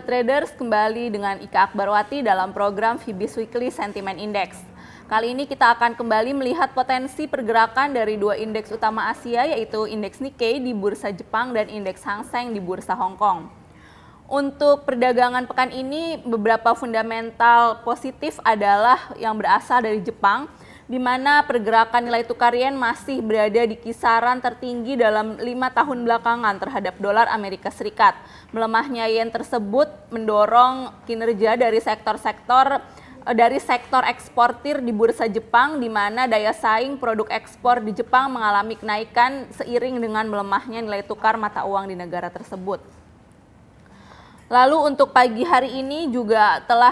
Sobat Traders, kembali dengan Ika Akbarwati dalam program Fibis Weekly Sentiment Index. Kali ini kita akan kembali melihat potensi pergerakan dari dua indeks utama Asia, yaitu indeks Nikkei di bursa Jepang dan indeks Hang Seng di bursa Hong Kong. Untuk perdagangan pekan ini, beberapa fundamental positif adalah yang berasal dari Jepang, di mana pergerakan nilai tukar yen masih berada di kisaran tertinggi dalam 5 tahun belakangan terhadap dolar Amerika Serikat. Melemahnya yen tersebut mendorong kinerja dari sektor eksportir di bursa Jepang, di mana daya saing produk ekspor di Jepang mengalami kenaikan seiring dengan melemahnya nilai tukar mata uang di negara tersebut. Lalu untuk pagi hari ini juga telah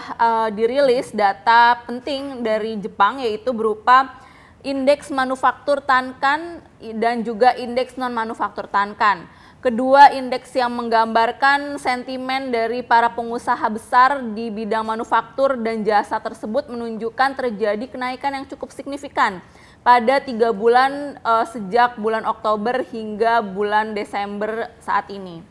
dirilis data penting dari Jepang, yaitu berupa indeks manufaktur Tankan dan juga indeks non-manufaktur Tankan. Kedua indeks yang menggambarkan sentimen dari para pengusaha besar di bidang manufaktur dan jasa tersebut menunjukkan terjadi kenaikan yang cukup signifikan pada 3 bulan sejak bulan Oktober hingga bulan Desember saat ini.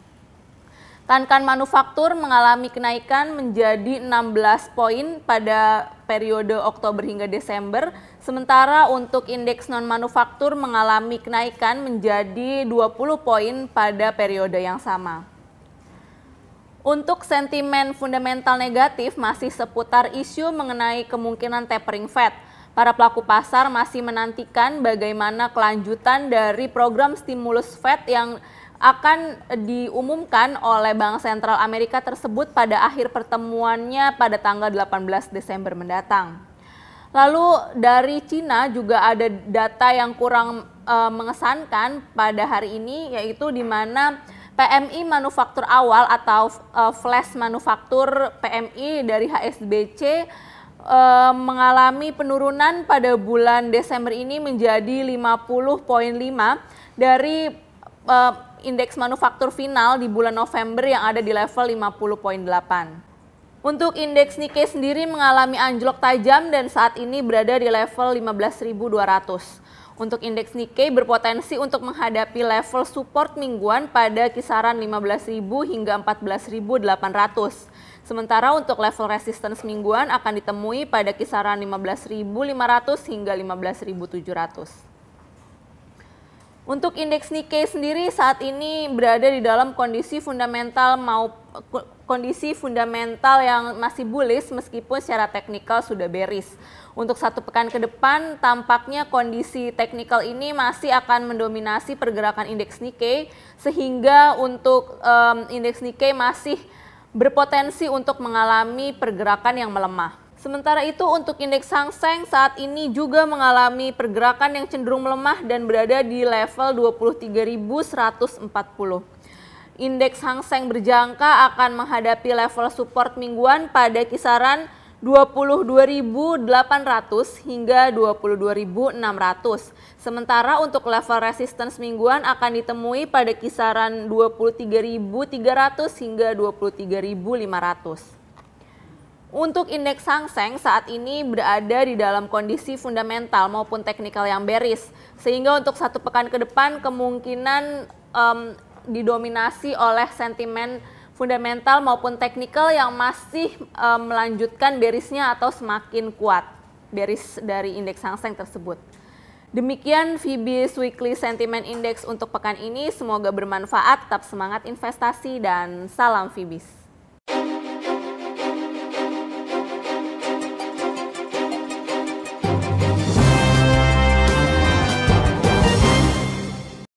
Tankan manufaktur mengalami kenaikan menjadi 16 poin pada periode Oktober hingga Desember, sementara untuk indeks non-manufaktur mengalami kenaikan menjadi 20 poin pada periode yang sama. Untuk sentimen fundamental negatif masih seputar isu mengenai kemungkinan tapering Fed. Para pelaku pasar masih menantikan bagaimana kelanjutan dari program stimulus Fed yang akan diumumkan oleh Bank Sentral Amerika tersebut pada akhir pertemuannya pada tanggal 18 Desember mendatang. Lalu dari Cina juga ada data yang kurang mengesankan pada hari ini, yaitu di mana PMI manufaktur awal atau flash manufaktur PMI dari HSBC mengalami penurunan pada bulan Desember ini menjadi 50,5 dari indeks manufaktur final di bulan November yang ada di level 50,8. Untuk indeks Nikkei sendiri mengalami anjlok tajam dan saat ini berada di level 15.200. Untuk indeks Nikkei berpotensi untuk menghadapi level support mingguan pada kisaran 15.000 hingga 14.800. Sementara untuk level resistance mingguan akan ditemui pada kisaran 15.500 hingga 15.700. Untuk indeks Nikkei sendiri saat ini berada di dalam kondisi fundamental yang masih bullish meskipun secara teknikal sudah bearish. Untuk 1 pekan ke depan tampaknya kondisi teknikal ini masih akan mendominasi pergerakan indeks Nikkei, sehingga untuk indeks Nikkei masih berpotensi untuk mengalami pergerakan yang melemah. Sementara itu untuk indeks Hang Seng saat ini juga mengalami pergerakan yang cenderung melemah dan berada di level 23.140. Indeks Hang Seng berjangka akan menghadapi level support mingguan pada kisaran 22.800 hingga 22.600. Sementara untuk level resistance mingguan akan ditemui pada kisaran 23.300 hingga 23.500. Untuk indeks Hang Seng saat ini berada di dalam kondisi fundamental maupun teknikal yang bearish, sehingga untuk 1 pekan ke depan kemungkinan didominasi oleh sentimen fundamental maupun teknikal yang masih melanjutkan bearishnya atau semakin kuat bearish dari indeks Hang Seng tersebut. Demikian Fibis Weekly Sentiment Index untuk pekan ini, semoga bermanfaat, tetap semangat investasi dan salam Fibis.